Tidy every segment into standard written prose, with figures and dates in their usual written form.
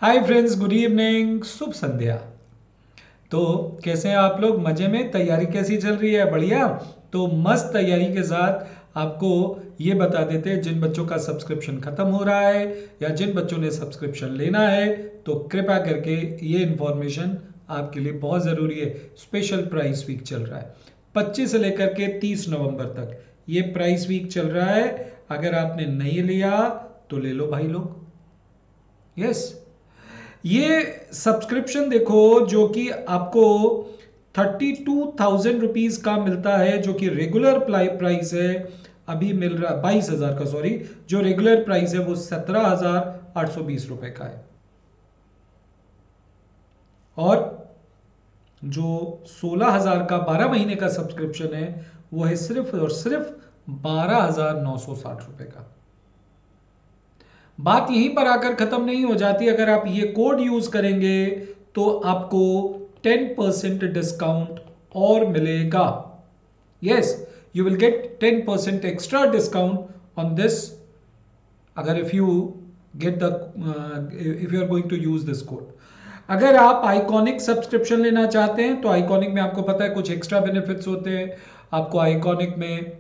Hi friends, good evening, शुभ संध्या। तो कैसे हैं आप लोग? मजे में? तैयारी कैसी चल रही है? बढ़िया। तो मस्त तैयारी के साथ आपको ये बता देते हैं, जिन बच्चों का सब्सक्रिप्शन खत्म हो रहा है या जिन बच्चों ने सब्सक्रिप्शन लेना है, तो कृपया करके ये इन्फॉर्मेशन आपके लिए बहुत ज़रूरी है। स्पेशल प्राइस वीक चल रहा है 25 से लेकर के 30 नवंबर तक। ये प्राइस वीक चल रहा है। अगर आपने नहीं लिया तो ले लो भाई लोग। यस। ये सब्सक्रिप्शन देखो, जो कि आपको 32,000 रुपीज का मिलता है, जो कि रेगुलर प्राइस है। अभी मिल रहा 22,000 का, सॉरी। जो रेगुलर प्राइस है वो 17,820 रुपए का है। और जो 16,000 का 12 महीने का सब्सक्रिप्शन है, वो है सिर्फ और सिर्फ 12,960 रुपए का। बात यहीं पर आकर खत्म नहीं हो जाती। अगर आप ये कोड यूज करेंगे तो आपको 10% डिस्काउंट और मिलेगा। Yes, you will get 10% extra discount on this, अगर if you get the if you are going to use this code. अगर आप आइकॉनिक सब्सक्रिप्शन लेना चाहते हैं तो आइकॉनिक में आपको पता है कुछ एक्स्ट्रा बेनिफिट्स होते हैं। आपको आइकॉनिक में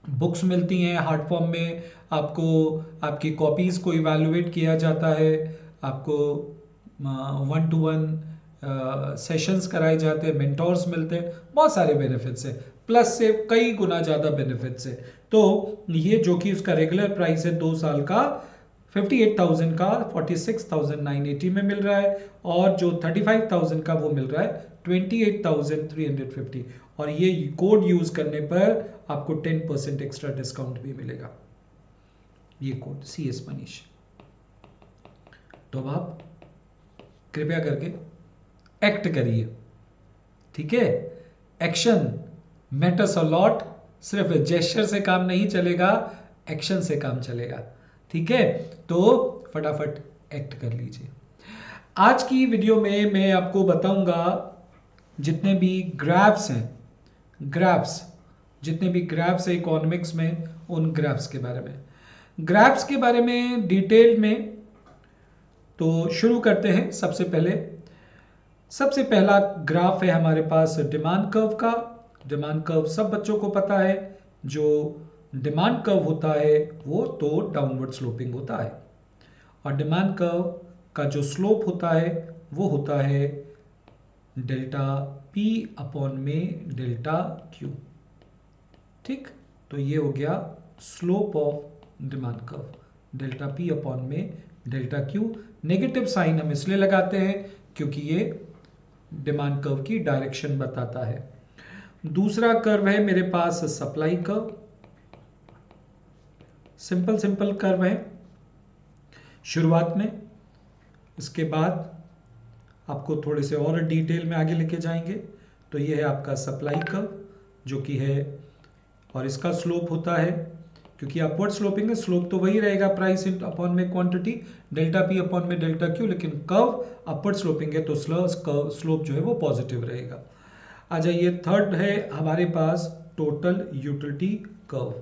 बुक्स मिलती हैं हार्ड फॉर्म में। आपको आपकी कॉपीज़ को इवैल्यूएट किया जाता है। आपको 1-to-1 सेशंस कराए जाते हैं, मेंटोर्स मिलते हैं। बहुत सारे बेनिफिट्स है, प्लस से कई गुना ज़्यादा बेनिफिट्स है। तो ये जो कि उसका रेगुलर प्राइस है 2 साल का 58,000 का 46,980 में मिल रहा है, और जो 35,000 का वो मिल रहा है 28,350। और ये कोड यूज करने पर आपको 10% एक्स्ट्रा डिस्काउंट भी मिलेगा। ये कोड CS मनीष। तो अब आप कृपया करके एक्ट करिए, ठीक है? Action matters a lot. सिर्फ जेस्चर से काम नहीं चलेगा, एक्शन से काम चलेगा, ठीक है? तो फटाफट एक्ट कर लीजिए। आज की वीडियो में मैं आपको बताऊंगा जितने भी ग्राफ्स हैं, ग्राफ्स, जितने भी ग्राफ्स है इकोनॉमिक्स में, उन ग्राफ्स के बारे में, ग्राफ्स के बारे में डिटेल में। तो शुरू करते हैं। सबसे पहला ग्राफ है हमारे पास डिमांड कर्व का। डिमांड कर्व सब बच्चों को पता है। जो डिमांड कर्व होता है वो तो डाउनवर्ड स्लोपिंग होता है, और डिमांड कर्व का जो स्लोप होता है वो होता है डेल्टा पी अपॉन में डेल्टा क्यू। ठीक, तो ये हो गया slope of demand curve, delta P upon में डेल्टा क्यू। नेगेटिव साइन हम इसलिए लगाते हैं क्योंकि ये डिमांड कर्व की डायरेक्शन बताता है। दूसरा कर्व है मेरे पास supply curve. Simple simple curve है शुरुआत में, इसके बाद आपको थोड़े से और डिटेल में आगे लेके जाएंगे। तो ये है आपका सप्लाई कर्व, जो कि है, और इसका स्लोप होता है, क्योंकि अपवर्ड स्लोपिंग है, स्लोप तो वही रहेगा प्राइस इन अपॉन में क्वांटिटी, डेल्टा पी अपॉन में डेल्टा क्यू। लेकिन कर्व अपवर्ड स्लोपिंग है तो स्लोप जो है वो पॉजिटिव रहेगा। आ जाइए, थर्ड है हमारे पास टोटल यूटिलिटी कर्व।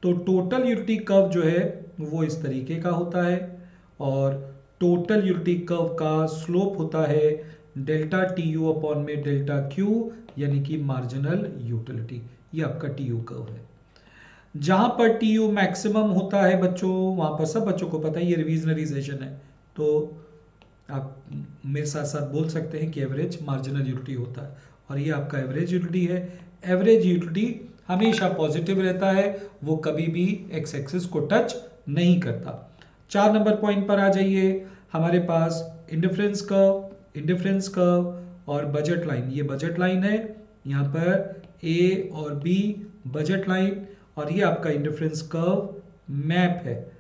तो टोटल यूटिलिटी कर्व जो है वो इस तरीके का होता है, और टोटल यूटिलिटी कर्व का स्लोप होता है डेल्टा टी यू अपॉन में डेल्टा क्यू, यानी कि मार्जिनल यूटिलिटी। ये आपका टी यू कर्व है। जहां पर टी यू मैक्सिमम होता है बच्चों, वहां पर सब बच्चों को पता है, ये रिविजनरी सेशन है, तो आप मेरे साथ साथ बोल सकते हैं कि एवरेज मार्जिनल यूटिलिटी होता है, और ये आपका एवरेज यूटिलिटी है। एवरेज यूटिलिटी हमेशा पॉजिटिव रहता है, वो कभी भी एक्स एक्सिस को टच नहीं करता। 4 नंबर पॉइंट पर आ जाइए। हमारे पास इंडिफरेंस कर्व, इंडिफरेंस कर्व और बजट लाइन। ये बजट लाइन है, यहाँ पर ए और बी बजट लाइन, और ये आपका इंडिफरेंस कर्व मैप है।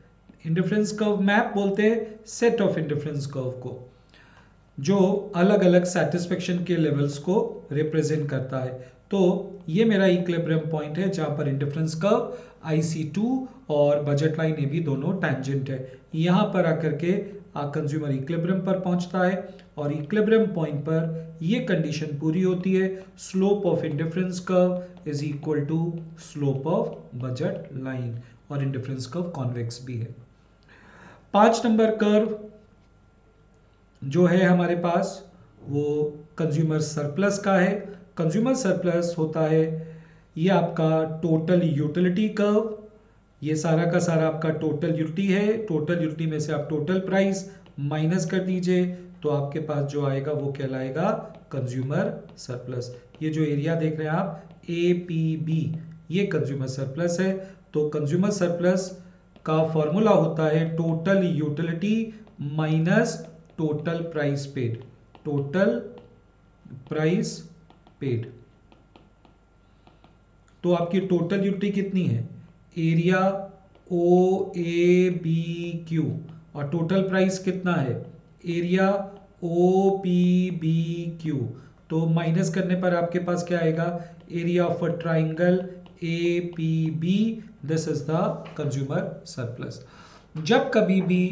इंडिफरेंस कर्व मैप बोलते हैं सेट ऑफ इंडिफरेंस कर्व को, जो अलग अलग सेटिस्फेक्शन के लेवल्स को रिप्रेजेंट करता है। तो ये मेरा इक्विलिब्रियम पॉइंट है, जहां पर इंडिफरेंस कर्व IC2 और बजट लाइन ए भी दोनों टैंजेंट है। यहां पर आकर के कंज्यूमर इक्विलिब्रियम पर पहुंचता है, और इक्विलिब्रियम पॉइंट पर ये कंडीशन पूरी होती है, slope of indifference curve is equal to slope of budget line, और इंडिफरेंस कर्व कॉन्वेक्स भी है। 5 नंबर कर्व जो है हमारे पास वो कंज्यूमर सरप्लस का है। कंज्यूमर सरप्लस होता है ये आपका टोटल यूटिलिटी कर्व। ये सारा का सारा आपका टोटल यूटिलिटी है। टोटल यूटिलिटी में से आप टोटल प्राइस माइनस कर दीजिए तो आपके पास जो आएगा वो कहलाएगा कंज्यूमर सरप्लस। ये जो एरिया देख रहे हैं आप APB, ये कंज्यूमर सरप्लस है। तो कंज्यूमर सरप्लस का फॉर्मूला होता है total utility minus total price paid. Total price paid. तो आपकी टोटल यूटिलिटी कितनी है? एरिया OABQ, और टोटल प्राइस कितना है? Area OPBQ। तो माइनस करने पर आपके पास क्या आएगा? Area of a triangle APB। This is the consumer surplus. जब कभी भी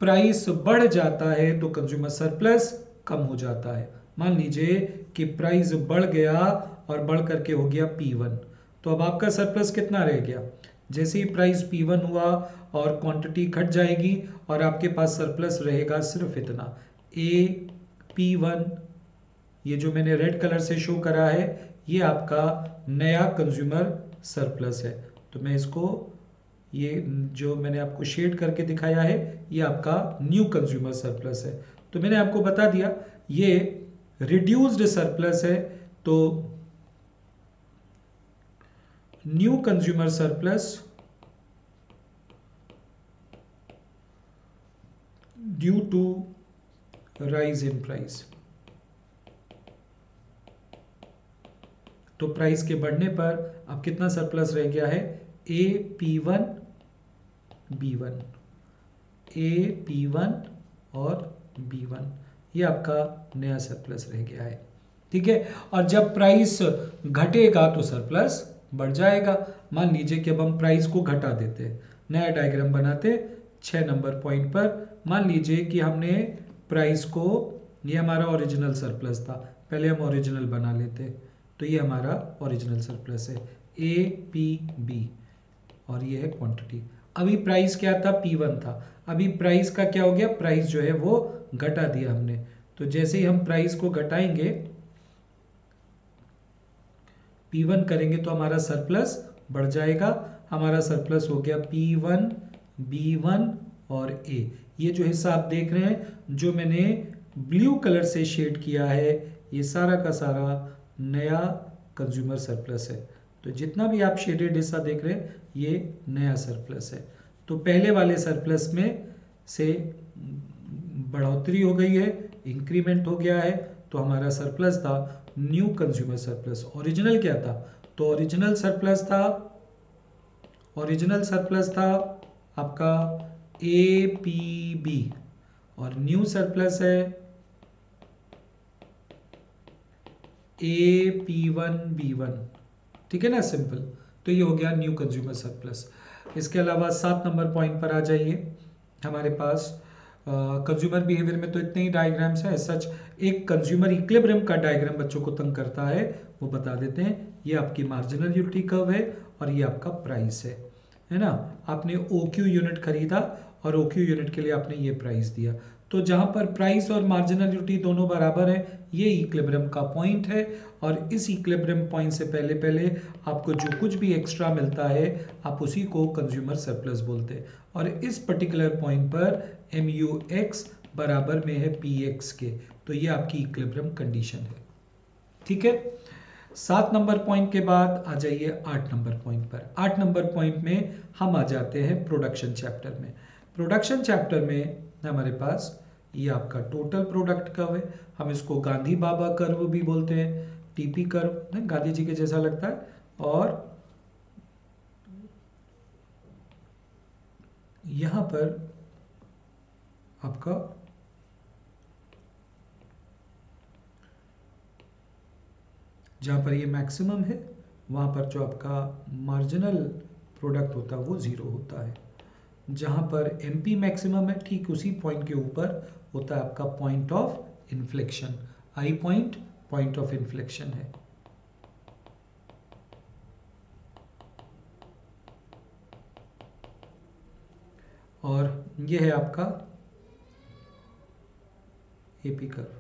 प्राइस बढ़ जाता है तो कंज्यूमर सरप्लस कम हो जाता है। मान लीजिए कि प्राइस बढ़ गया और बढ़ करके हो गया P1, तो अब आपका सरप्लस कितना रह गया? जैसे ही प्राइस P1 हुआ और क्वांटिटी घट जाएगी और आपके पास सरप्लस रहेगा सिर्फ इतना P1। ये जो मैंने रेड कलर से शो करा है ये आपका नया कंज्यूमर सरप्लस है। तो मैं इसको, ये जो मैंने आपको शेड करके दिखाया है ये आपका न्यू कंज्यूमर सरप्लस है। तो मैंने आपको बता दिया ये रिड्यूस्ड सरप्लस है। तो new consumer surplus due to rise in price. तो प्राइस के बढ़ने पर अब कितना सरप्लस रह गया है? AP1 B1, AP1 और B1, ये आपका नया सरप्लस रह गया है। ठीक है। और जब प्राइस घटेगा तो सरप्लस बढ़ जाएगा। मान लीजिए कि अब हम प्राइस को घटा देते हैं, नया डायग्राम बनाते 6 नंबर पॉइंट पर। मान लीजिए कि हमने प्राइस को, ये हमारा ओरिजिनल सरप्लस था, पहले हम ओरिजिनल बना लेते। तो ये हमारा ओरिजिनल सरप्लस है APB और ये है क्वांटिटी। अभी प्राइस क्या था? P1 था। अभी प्राइस का क्या हो गया? प्राइस जो है वो घटा दिया हमने। तो जैसे ही हम प्राइस को घटाएंगे, P1 करेंगे तो हमारा सरप्लस बढ़ जाएगा। हमारा सरप्लस हो गया P1 B1 और A। ये जो हिस्सा आप देख रहे हैं जो मैंने ब्लू कलर से शेड किया है ये सारा का सारा नया कंज्यूमर सरप्लस है। तो जितना भी आप शेडेड हिस्सा देख रहे हैं ये नया सरप्लस है। तो पहले वाले सरप्लस में से बढ़ोतरी हो गई है, इंक्रीमेंट हो गया है। तो हमारा सरप्लस था न्यू कंज्यूमर सरप्लस। ओरिजिनल क्या था? तो ओरिजिनल सरप्लस था आपका APB और न्यू सरप्लस है AP1 B1। ठीक है ना, सिंपल। तो ये हो गया न्यू कंज्यूमर सरप्लस। इसके अलावा 7 नंबर पॉइंट पर आ जाइए। हमारे पास कंज्यूमर बिहेवियर में तो इतने ही डायग्राम्स हैं। सच एक कंज्यूमर इक्विलिब्रियम का डायग्राम बच्चों को तंग करता है, वो बता देते हैं। ये आपकी मार्जिनल यूटिलिटी कर्व है और ये आपका प्राइस है ना। आपने OQ यूनिट खरीदा और OQ यूनिट के लिए आपने ये प्राइस दिया। तो जहां पर प्राइस और मार्जिनल यूटिलिटी दोनों बराबर है ये इक्विलिब्रियम का पॉइंट है। और इस इक्विलिब्रियम पॉइंट से पहले पहले आपको जो कुछ भी एक्स्ट्रा मिलता है आप उसी को कंज्यूमर सरप्लस बोलते हैं। और इस पर्टिकुलर पॉइंट पर MUX बराबर में है PX के। तो ये आपकी इक्विलिब्रियम कंडीशन है। ठीक है। 7 नंबर पॉइंट के बाद आ जाइए 8 नंबर पॉइंट पर। 8 नंबर पॉइंट में हम आ जाते हैं प्रोडक्शन चैप्टर में। प्रोडक्शन चैप्टर में हमारे पास ये आपका टोटल प्रोडक्ट कर्व है। हम इसको गांधी बाबा कर्व भी बोलते हैं, TP कर्व, गांधी जी के जैसा लगता है। और यहां पर आपका जहां पर ये मैक्सिमम है वहां पर जो आपका मार्जिनल प्रोडक्ट होता है वो 0 होता है। जहां पर MP मैक्सिमम है ठीक उसी पॉइंट के ऊपर होता है आपका point of inflection. I point of inflection है। और ये है आपका एपी कर्व।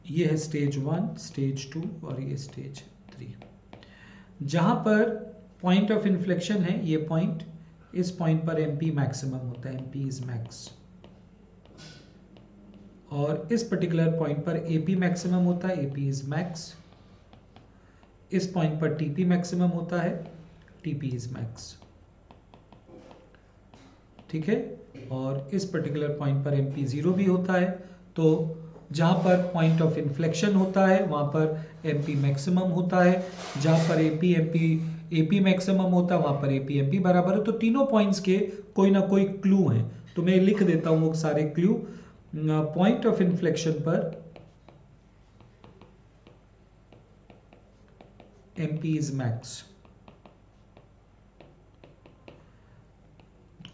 ये है स्टेज 1, स्टेज 2 और ये स्टेज 3। जहां पर पॉइंट ऑफ इन्फ्लेक्शन है ये पॉइंट, इस पॉइंट पर एमपी मैक्सिमम होता है, एमपी इज मैक्स। और इस पर्टिकुलर पॉइंट पर एपी मैक्सिमम होता है, एपी इज मैक्स। इस पॉइंट पर टीपी मैक्सिमम होता है, टीपी इज मैक्स। ठीक है। और इस पर्टिकुलर पॉइंट पर एमपी 0 भी होता है। तो जहां पर पॉइंट ऑफ इन्फ्लेक्शन होता है वहां पर एमपी मैक्सिमम होता है, जहां पर एपी मैक्सिमम होता है वहां पर एपी एमपी बराबर है। तो तीनों पॉइंट्स के कोई ना कोई क्लू हैं, तो मैं लिख देता हूं वो सारे क्लू। पॉइंट ऑफ इन्फ्लेक्शन पर MP is max.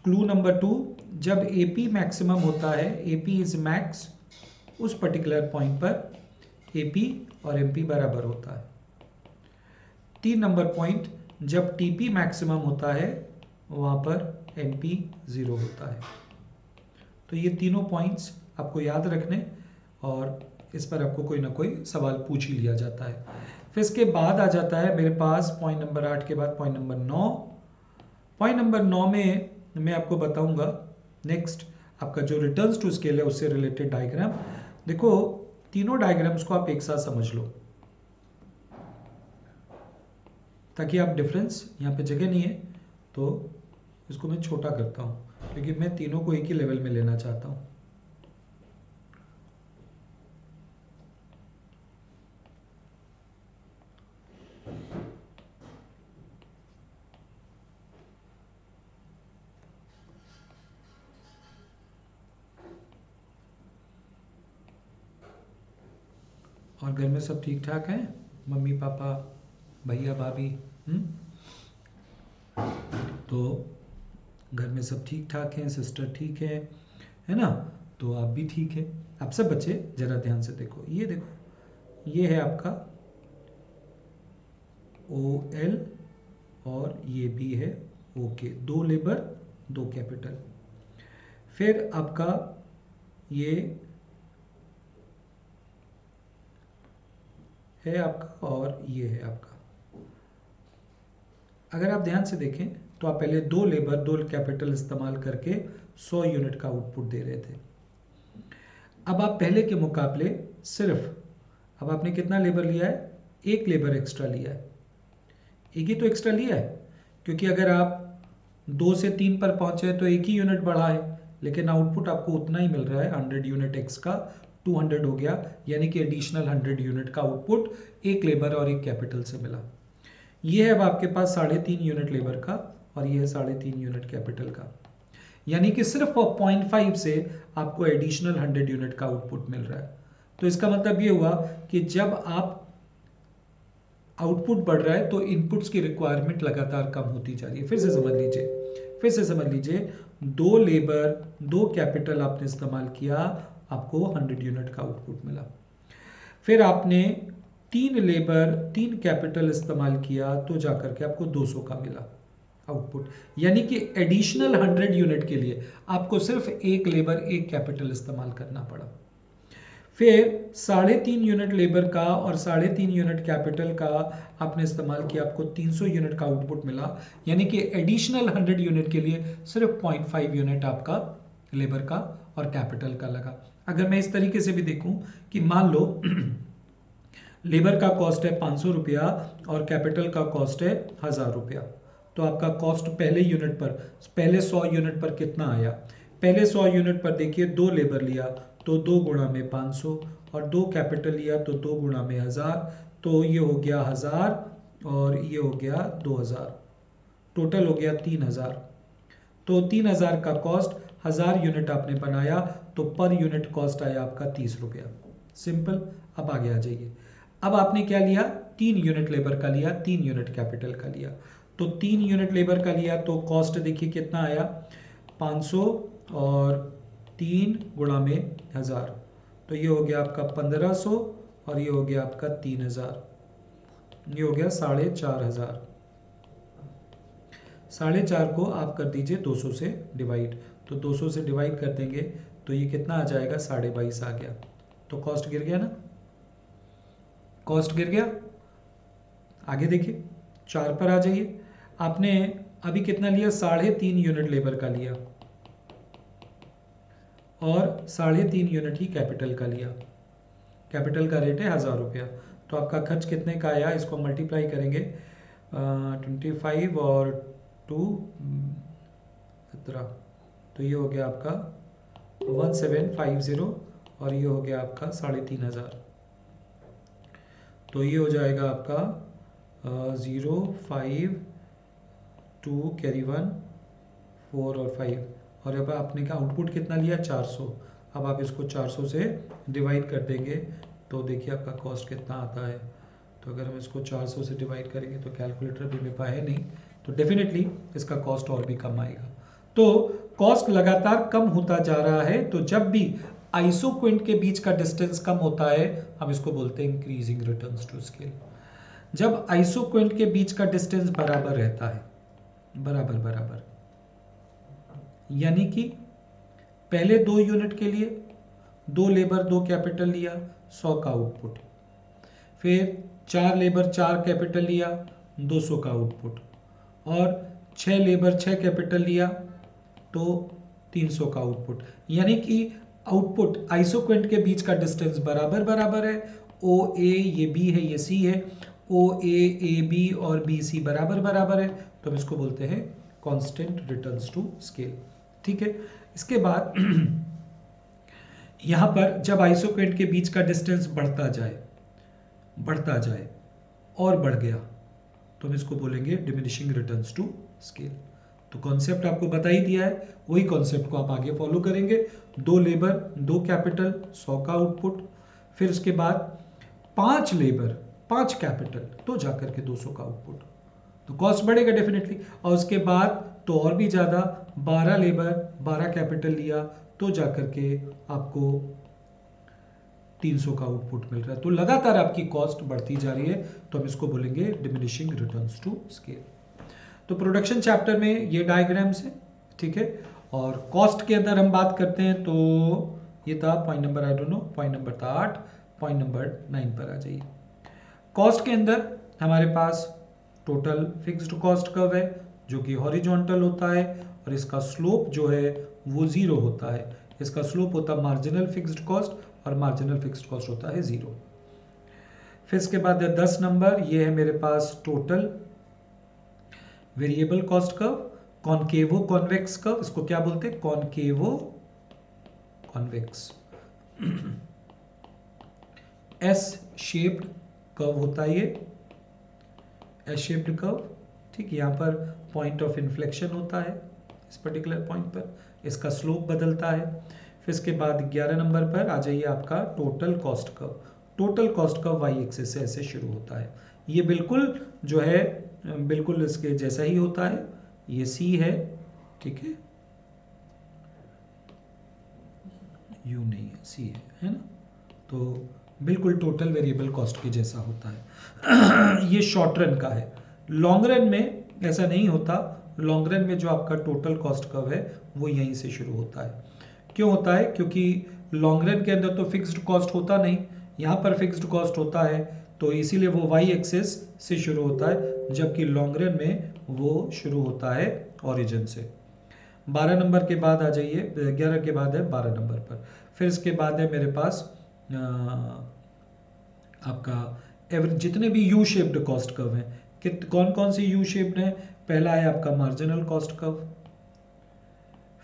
Clue number 2, जब एपी मैक्सिमम होता है, एपी इज मैक्स, उस पर्टिकुलर पॉइंट पर एपी और एमपी बराबर होता है। 3 नंबर पॉइंट, जब टीपी मैक्सिमम होता है वहां पर एमपी 0 होता है। तो ये तीनों पॉइंट्स आपको याद रखने, और इस पर आपको कोई ना कोई सवाल पूछ ही लिया जाता है। फिर इसके बाद आ जाता है मेरे पास पॉइंट नंबर 8 के बाद पॉइंट नंबर 9। पॉइंट नंबर 9 में मैं आपको बताऊंगा नेक्स्ट आपका जो रिटर्न्स टू स्केल है उससे रिलेटेड डायग्राम। देखो तीनों डायग्राम्स को आप एक साथ समझ लो, ताकि आप डिफरेंस, यहाँ पे जगह नहीं है तो इसको मैं छोटा करता हूँ, क्योंकि मैं तीनों को एक ही लेवल में लेना चाहता हूँ। और घर में सब ठीक ठाक हैं, मम्मी पापा भैया भाभी? तो घर में सब ठीक ठाक हैं, सिस्टर ठीक है ना? तो आप भी ठीक है। आप सब बच्चे जरा ध्यान से देखो, ये देखो ये है आपका OL और ये भी है OK, 2 लेबर 2 कैपिटल। फिर आपका ये है आपका और ये है आपका। अगर आप ध्यान से देखें तो आप पहले 2 लेबर 2 कैपिटल इस्तेमाल करके 100 यूनिट का आउटपुट दे रहे थे। अब आप पहले के मुकाबले सिर्फ अब आपने कितना लेबर लिया है? 1 लेबर एक्स्ट्रा लिया है। एक ही तो एक्स्ट्रा लिया है, क्योंकि अगर आप 2 से 3 पर पहुंचे तो 1 ही यूनिट बढ़ा है, लेकिन आउटपुट आपको उतना ही मिल रहा है। 100 यूनिट एक्स का 200 हो गया, यानी कि एडिशनल 100 यूनिट का आउटपुट 1 लेबर और 1 कैपिटल से मिला। ये है अब आपके पास 3.5 यूनिट लेबर का और ये है 3.5 यूनिट कैपिटल का, यानी कि सिर्फ 0.5 से आपको एडिशनल 100 यूनिट का आउटपुट मिल रहा है। तो इसका मतलब ये हुआ कि जब आप आउटपुट बढ़ रहा है तो इनपुट्स की रिक्वायरमेंट लगातार कम होती जा रही है। फिर से समझ लीजिए 2 लेबर 2 कैपिटल आपने इस्तेमाल किया, आपको 100 यूनिट का आउटपुट मिला। फिर आपने 3 लेबर 3 कैपिटल इस्तेमाल किया तो जाकर के आपको 200 का मिला आउटपुट, यानी कि एडिशनल 100 यूनिट के लिए आपको सिर्फ 1 लेबर 1 कैपिटल इस्तेमाल करना पड़ा। फिर 3.5 यूनिट लेबर का और 3.5 यूनिट कैपिटल का आपने इस्तेमाल किया, आपको 300 यूनिट का आउटपुट मिला, यानी कि एडिशनल 100 यूनिट के लिए सिर्फ 0.5 यूनिट आपका लेबर का और कैपिटल का लगा। अगर मैं इस तरीके से भी देखूं कि मान लो लेबर का कॉस्ट है 500 रुपया और कैपिटल का कॉस्ट है 1000 रुपया, तो आपका कॉस्ट पहले यूनिट पर, पहले 100 यूनिट पर कितना आया? पहले 100 यूनिट पर देखिए 2 लेबर लिया तो 2 गुणा में 500 और 2 कैपिटल लिया तो 2 गुणा में 1000, तो ये हो गया 1000 और ये हो गया 2000, टोटल हो गया 3000। तो 3000 का कॉस्ट, 1000 यूनिट आपने बनाया तो पर यूनिट कॉस्ट आया आपका 30 रुपया। सिंपल। अब आगे आ जाइए, अब आपने क्या लिया? 3 यूनिट लेबर का लिया, 3 यूनिट कैपिटल का लिया। तो 3 यूनिट लेबर का लिया तो कॉस्ट देखिए कितना आया? 500 और 3 गुणा में 1000, तो ये हो गया आपका 1500 और ये हो गया आपका 3000, ये हो गया 4500। 4.5 को आप कर दीजिए 200 से डिवाइड, तो 200 से डिवाइड कर देंगे तो ये कितना आ जाएगा, 22.5 आ गया। तो कॉस्ट गिर गया ना, कॉस्ट गिर गया। आगे देखिए 4 पर आ जाइए। आपने अभी कितना लिया, 3.5 यूनिट लेबर का लिया और 3.5 यूनिट ही कैपिटल का लिया। कैपिटल का रेट है 1000 रुपया, तो आपका खर्च कितने का आया, इसको मल्टीप्लाई करेंगे 25 और 2 17, तो ये हो गया आपका 1750 और ये हो गया आपका 3500, तो ये हो जाएगा आपका 0 5 2 कैरी 1 4 और 5, और अब आपने का आउटपुट कितना लिया 400। अब आप इसको 400 से डिवाइड कर देंगे तो देखिए आपका कॉस्ट कितना आता है। तो अगर हम इसको 400 से डिवाइड करेंगे तो कैलकुलेटर भी मेरे पास है नहीं, तो डेफिनेटली इसका कॉस्ट और भी कम आएगा। तो कॉस्ट लगातार कम होता जा रहा है, तो जब भी आइसोक्विंट के बीच का डिस्टेंस कम होता है हम इसको बोलते हैं इंक्रीजिंग रिटर्न्स टू स्केल। जब आइसोक्विंट के बीच का डिस्टेंस बराबर रहता है, बराबर बराबर, यानी कि पहले 2 यूनिट के लिए 2 लेबर 2 कैपिटल लिया, 100 का आउटपुट, फिर 4 लेबर 4 कैपिटल लिया, 200 का आउटपुट, और 6 लेबर 6 कैपिटल लिया तो 300 का आउटपुट। यानी कि आउटपुट आइसोक्विंट के बीच का डिस्टेंस बराबर बराबर है। ओ ए ये बी है, ये सी है, ओ ए बी और बी सी बराबर बराबर है, तो हम इसको बोलते हैं कांस्टेंट रिटर्न्स टू स्केल। ठीक है, इसके बाद यहां पर जब आइसोक्विंट के बीच का डिस्टेंस बढ़ता जाए और बढ़ गया तो हम इसको बोलेंगे डिमिनिशिंग रिटर्न्स टू स्केल। तो कॉन्सेप्ट आपको बता ही दिया है, वही कॉन्सेप्ट को आप आगे फॉलो करेंगे। 2 लेबर 2 कैपिटल 100 का आउटपुट, फिर उसके बाद 5 लेबर 5 कैपिटल तो जाकर के 200 का आउटपुट, तो कॉस्ट बढ़ेगा डेफिनेटली। और उसके बाद तो और भी ज़्यादा, 12 लेबर 12 कैपिटल लिया तो जाकर के आपको 300 का आउटपुट मिल रहा है। तो लगातार आपकी कॉस्ट बढ़ती जा रही है, तो हम इसको बोलेंगे डिमिनिशिंग रिटर्न्स टू स्केल। तो प्रोडक्शन चैप्टर में ये डायग्राम्स है, ठीक है। और कॉस्ट के अंदर हम बात करते हैं तो ये था point number, I don't know, point number था 8, पॉइंट नंबर 9 पर आ जाइए। कॉस्ट के अंदर हमारे पास टोटल फिक्स्ड कॉस्ट कर्व है जो कि हॉरिजॉन्टल होता है, और इसका स्लोप जो है वो 0 होता है। इसका स्लोप होता है मार्जिनल फिक्स्ड कॉस्ट और मार्जिनल फिक्स्ड कॉस्ट होता है 0। फिर इसके बाद है 10 नंबर, ये है मेरे पास total variable cost curve, concavo convex curve, इसको क्या बोलते हैं, concavo convex. S shaped curve होता है ये, एस शेप्ड कर्व, ठीक। यहाँ पर पॉइंट ऑफ इन्फ्लेक्शन होता है, इस पर्टिकुलर पॉइंट पर इसका स्लोप बदलता है। फिर इसके बाद 11 नंबर पर आ जाइए आपका total cost curve. Total cost curve y axis से ऐसे शुरू होता है, ये बिल्कुल जो है बिल्कुल इसके जैसा ही होता है, ये सी है, ठीक है, यू नहीं है, सी है ना, तो बिल्कुल टोटल वेरिएबल कॉस्ट के जैसा होता है। ये शॉर्ट रन का है, लॉन्ग रन में ऐसा नहीं होता। लॉन्ग रन में जो आपका टोटल कॉस्ट कर्व है वो यहीं से शुरू होता है। क्यों होता है, क्योंकि लॉन्ग रन के अंदर तो फिक्स्ड कॉस्ट होता नहीं, यहाँ पर फिक्स्ड कॉस्ट होता है, तो इसीलिए वो वाई एक्सिस से शुरू होता है, जबकि लॉन्ग रन में वो शुरू होता है ओरिजिन से। 12 नंबर के बाद आ जाइए, 11 के बाद है 12 नंबर पर। फिर इसके बाद है मेरे पास आपका एवरेज, जितने भी यू शेप्ड कॉस्ट कर्व हैं, कौन कौन सी यू शेप्ड है। पहला है आपका मार्जिनल कॉस्ट कर्व,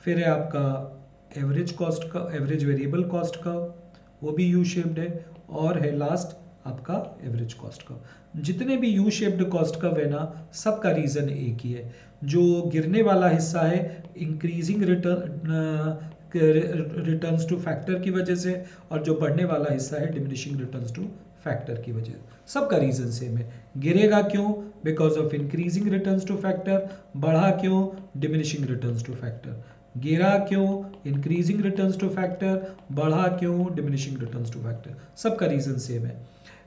फिर है आपका average cost curve, average variable cost curve, वो भी यू शेप्ड है, और है लास्ट आपका एवरेज कॉस्ट कर्व। जितने भी यू शेप्ड कॉस्ट कर्व है ना, सबका रीजन एक ही है, जो गिरने वाला हिस्सा है इंक्रीजिंग रिटर्न्स टू फैक्टर की वजह से, और जो बढ़ने वाला हिस्सा है डिमिनिशिंग रिटर्न्स टू फैक्टर की वजह से। सबका रीजन सेम है, गिरेगा क्यों, because of increasing returns two factor, बढ़ा क्यों, डिमिनिशिंग रिटर्न्स टू फैक्टर। गिरा क्यों, इंक्रीजिंग रिटर्न्स टू फैक्टर, बढ़ा क्यों, डिमिनिशिंग रिटर्न्स टू फैक्टर, सबका रीजन सेम है।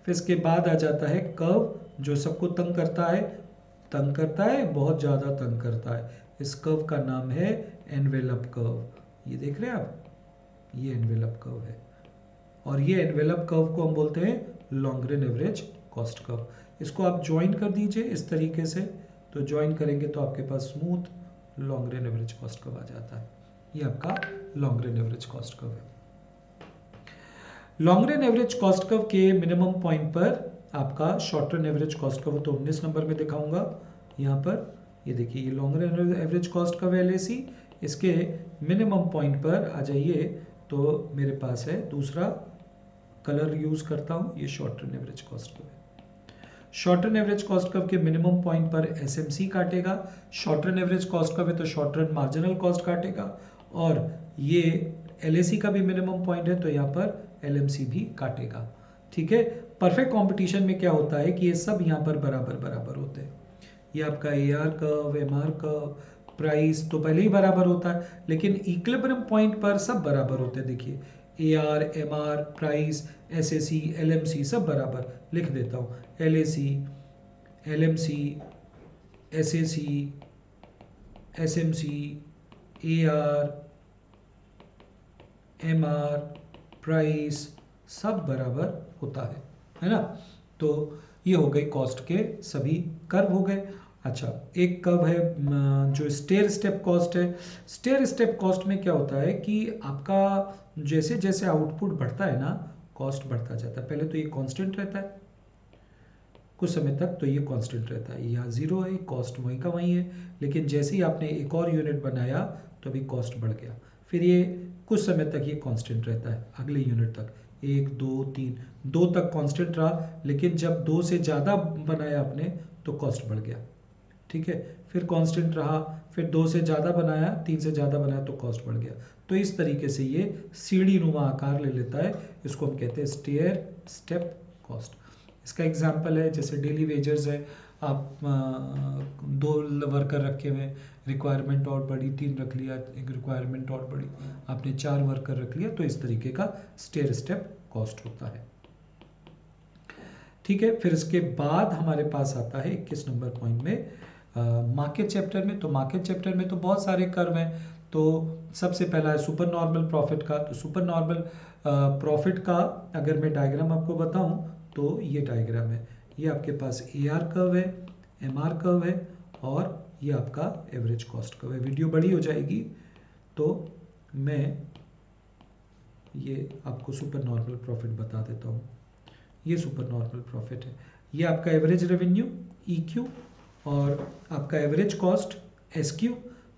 फिर इसके बाद आ जाता है कर्व जो सबको तंग करता है, बहुत ज़्यादा तंग करता है। इस कर्व का नाम है एनवेलप कर्व। ये देख रहे हैं आप, ये एनवेलप कर्व है और ये एनवेलप कर्व को हम बोलते हैं लॉन्गरेन एवरेज कॉस्ट कर्व। इसको आप ज्वाइन कर दीजिए इस तरीके से, तो ज्वाइन करेंगे तो आपके पास स्मूथ लॉन्गरेन एवरेज कॉस्ट कर्व आ जाता है। ये आपका लॉन्गरेन एवरेज कॉस्ट कर्व है। लॉन्गरेन एवरेज कॉस्ट कर्व के मिनिमम पॉइंट पर आपका short run average cost curve तो 19 नंबर में दिखाऊंगा। यहाँ पर ये देखिए, ये लॉन्गरेन एवरेज कॉस्ट कर्व LAC, इसके मिनिमम पॉइंट पर आ जाइए तो मेरे पास है दूसरा कलर यूज करता हूँ, ये short run average cost curve है। Short run average cost curve के मिनिमम पॉइंट पर SMC काटेगा। Short run average cost curve है तो शॉर्ट रन मार्जिनल कॉस्ट काटेगा, और ये LAC का भी मिनिमम पॉइंट है तो यहाँ पर LMC भी काटेगा। ठीक है, परफेक्ट कंपटीशन में क्या होता है कि ये सब यहाँ पर बराबर बराबर होते हैं। ये आपका AR curve, MR curve, price तो पहले ही बराबर होता है, लेकिन इक्विलिब्रियम पॉइंट पर सब बराबर होते हैं। देखिए AR, MR, price, SAC, LMC सब बराबर। लिख देता हूँ, LAC, LMC, SAC, SMC, AR, MR, price सब बराबर होता है ना। तो ये हो गई कॉस्ट के सभी कर्व हो गए। अच्छा, एक कर्व है जो स्टेयर स्टेप कॉस्ट है। स्टेयर स्टेप कॉस्ट में क्या होता है कि आपका जैसे जैसे आउटपुट बढ़ता है ना, कॉस्ट बढ़ता जाता है। पहले तो ये कांस्टेंट रहता है कुछ समय तक, तो ये कांस्टेंट रहता है, यहाँ 0 है, कॉस्ट वहीं का वहीं है। लेकिन जैसे ही आपने एक और यूनिट बनाया तो अभी कॉस्ट बढ़ गया। फिर ये कुछ समय तक ये कांस्टेंट रहता है, अगले यूनिट तक 1 2 3, 2 तक कांस्टेंट रहा, लेकिन जब 2 से ज़्यादा बनाया आपने तो कॉस्ट बढ़ गया। ठीक है, फिर कांस्टेंट रहा, फिर 2 से ज़्यादा बनाया, 3 से ज़्यादा बनाया तो कॉस्ट बढ़ गया। तो इस तरीके से ये सीढ़ी नुमा आकार ले लेता है। इसको हम कहते हैं स्टेयर स्टेप कॉस्ट। इसका एग्जाम्पल है जैसे डेली वेजर्स है, आप 2 वर्कर रखे हुए, रिक्वायरमेंट और बढ़ी, 3 रख लिया, एक रिक्वायरमेंट और बढ़ी, आपने 4 वर्कर रख लिया, तो इस तरीके का स्टेयर स्टेप कॉस्ट होता है। ठीक है, फिर इसके बाद हमारे पास आता है 21 नंबर पॉइंट में मार्केट चैप्टर में। तो मार्केट चैप्टर में तो बहुत सारे कर्व हैं। तो सबसे पहला है सुपर नॉर्मल प्रॉफिट का। तो सुपर नॉर्मल प्रॉफिट का अगर मैं डायग्राम आपको बताऊं तो ये डायग्राम है। ये आपके पास AR कर्व है, MR कर्व है, और ये आपका एवरेज कॉस्ट कर्व है। वीडियो बड़ी हो जाएगी तो मैं ये आपको सुपर नॉर्मल प्रॉफिट बता देता हूँ। ये सुपर नॉर्मल प्रॉफिट है। ये आपका एवरेज रेवेन्यू EQ और आपका एवरेज कॉस्ट SQ।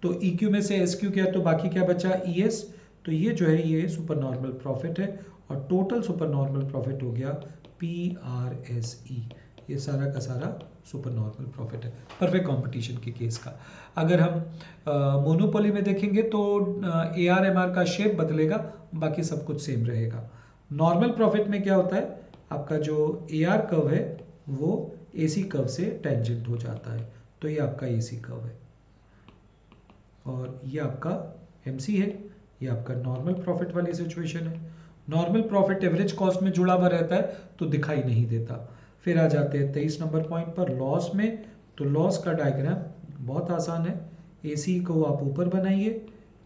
तो EQ में से SQ क्या, तो बाकी क्या बचा ES। तो ये जो है ये सुपर नॉर्मल प्रॉफिट है, और टोटल सुपर नॉर्मल प्रॉफिट हो गया PRSE। ये सारा का सारा सुपर नॉर्मल प्रॉफिट है परफेक्ट कंपटीशन के केस का। अगर हम मोनोपोली में देखेंगे तो AR MR का शेप बदलेगा, बाकी सब कुछ सेम रहेगा। नॉर्मल प्रॉफिट में क्या होता है, आपका जो AR कर्व है वो AC कर्व से टेंजेंट हो जाता है, तो ये आपका AC कर्व है, और ये आपका MC है। ये आपका नॉर्मल प्रॉफिट वाली सिचुएशन है। नॉर्मल प्रॉफिट एवरेज कॉस्ट में जुड़ा हुआ रहता है तो दिखाई नहीं देता। फिर आ जाते हैं 23 नंबर पॉइंट पर लॉस में। तो लॉस का डायग्राम बहुत आसान है। AC को आप ऊपर बनाइए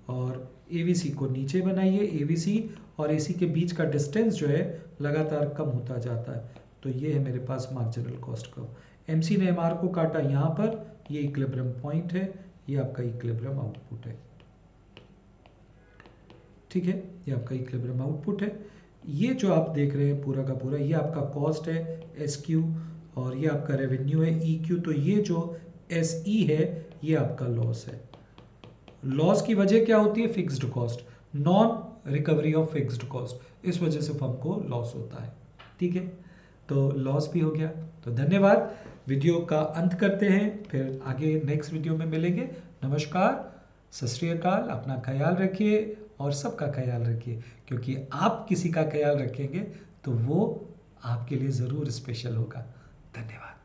और AVC को नीचे बनाइए। AVC और AC के बीच का डिस्टेंस जो है लगातार कम होता जाता है। तो ये है मेरे पास मार्जिनल कॉस्ट कर्व। MC ने MR को काटा यहाँ पर, ये इक्विलिब्रियम पॉइंट है, ये आपका इक्विलिब्रियम आउटपुट है। ठीक है, ये आपका इक्विलिब्रियम आउटपुट है। ये जो आप देख रहे हैं पूरा का पूरा, ये आपका कॉस्ट है SQ, और ये आपका रेवेन्यू है EQ। तो ये जो SE है ये आपका लॉस है। लॉस की वजह क्या होती है, fixed cost, non recovery of fixed cost, इस वजह से फर्म को लॉस होता है। ठीक है, तो लॉस भी हो गया। तो धन्यवाद, वीडियो का अंत करते हैं, फिर आगे नेक्स्ट वीडियो में मिलेंगे। नमस्कार, सत श्री अकाल, अपना ख्याल रखिए और सबका ख्याल रखिए, क्योंकि आप किसी का ख्याल रखेंगे तो वो आपके लिए ज़रूर स्पेशल होगा। धन्यवाद।